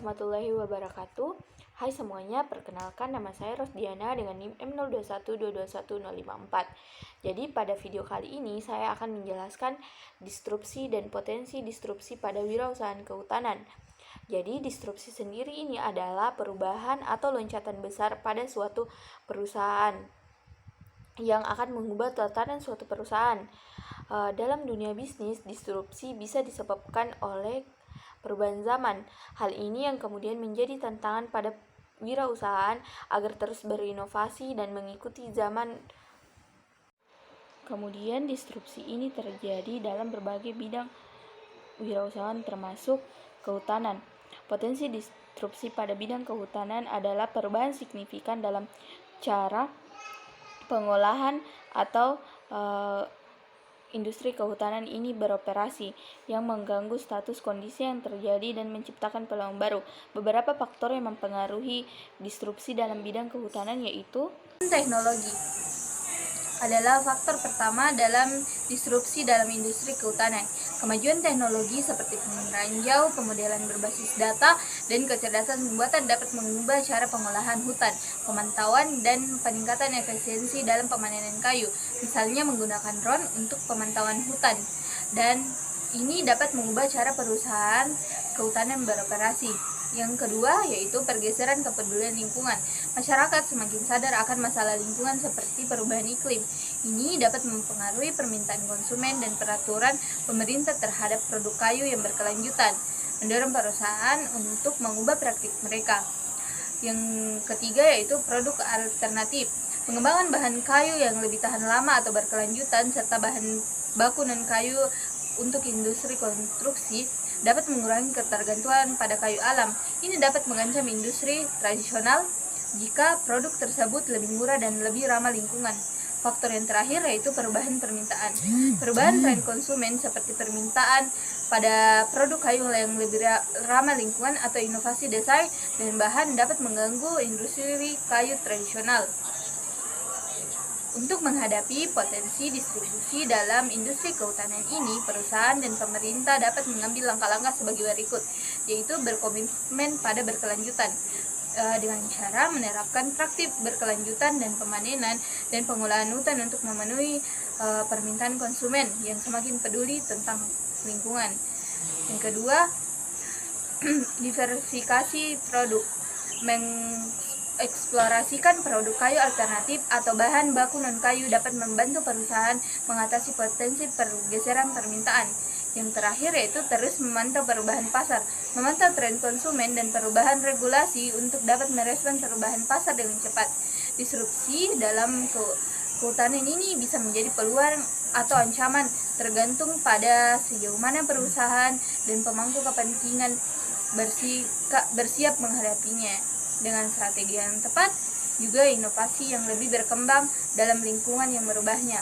warahmatullahi wabarakatuh. Hai semuanya, perkenalkan nama saya Rosdiana dengan NIM M0212210054. Jadi pada video kali ini saya akan menjelaskan disrupsi dan potensi disrupsi pada wirausahaan kehutanan. Jadi disrupsi sendiri ini adalah perubahan atau loncatan besar pada suatu perusahaan yang akan mengubah tatanan suatu perusahaan. Dalam dunia bisnis, disrupsi bisa disebabkan oleh perubahan zaman. Hal ini yang kemudian menjadi tantangan pada wirausahaan agar terus berinovasi dan mengikuti zaman. Kemudian disrupsi ini terjadi dalam berbagai bidang wirausahaan termasuk kehutanan. Potensi disrupsi pada bidang kehutanan adalah perubahan signifikan dalam cara pengolahan atau industri kehutanan ini beroperasi yang mengganggu status kondisi yang terjadi dan menciptakan peluang baru. Beberapa faktor yang mempengaruhi disrupsi dalam bidang kehutanan yaitu teknologi adalah faktor pertama dalam disrupsi dalam industri kehutanan. Kemajuan teknologi seperti peranjau, pemodelan berbasis data, dan kecerdasan buatan dapat mengubah cara pengolahan hutan, pemantauan, dan peningkatan efisiensi dalam pemanenan kayu. Misalnya menggunakan drone untuk pemantauan hutan, dan ini dapat mengubah cara perusahaan kehutanan beroperasi. Yang kedua yaitu pergeseran kepedulian lingkungan. Masyarakat semakin sadar akan masalah lingkungan seperti perubahan iklim. Ini dapat mempengaruhi permintaan konsumen dan peraturan pemerintah terhadap produk kayu yang berkelanjutan, mendorong perusahaan untuk mengubah praktik mereka. Yang ketiga yaitu produk alternatif. Pengembangan bahan kayu yang lebih tahan lama atau berkelanjutan serta bahan baku non-kayu untuk industri konstruksi dapat mengurangi ketergantungan pada kayu alam. Ini dapat mengancam industri tradisional jika produk tersebut lebih murah dan lebih ramah lingkungan. Faktor yang terakhir yaitu perubahan permintaan. Perubahan tren konsumen seperti permintaan pada produk kayu yang lebih ramah lingkungan atau inovasi desain dan bahan dapat mengganggu industri kayu tradisional. Untuk menghadapi potensi distribusi dalam industri kehutanan ini, perusahaan dan pemerintah dapat mengambil langkah-langkah sebagai berikut, yaitu berkomitmen pada berkelanjutan dengan cara menerapkan praktik berkelanjutan dan pemanenan dan pengolahan hutan untuk memenuhi permintaan konsumen yang semakin peduli tentang lingkungan. Yang kedua, diversifikasi produk. Mengeksplorasikan produk kayu alternatif atau bahan baku non-kayu dapat membantu perusahaan mengatasi potensi pergeseran permintaan. Yang terakhir yaitu terus memantau perubahan pasar, memantau tren konsumen dan perubahan regulasi untuk dapat merespon perubahan pasar dengan cepat. Disrupsi dalam kehutanan ini bisa menjadi peluang atau ancaman tergantung pada sejauh mana perusahaan dan pemangku kepentingan bersiap menghadapinya. Dengan strategi yang tepat, juga inovasi yang lebih berkembang dalam lingkungan yang merubahnya.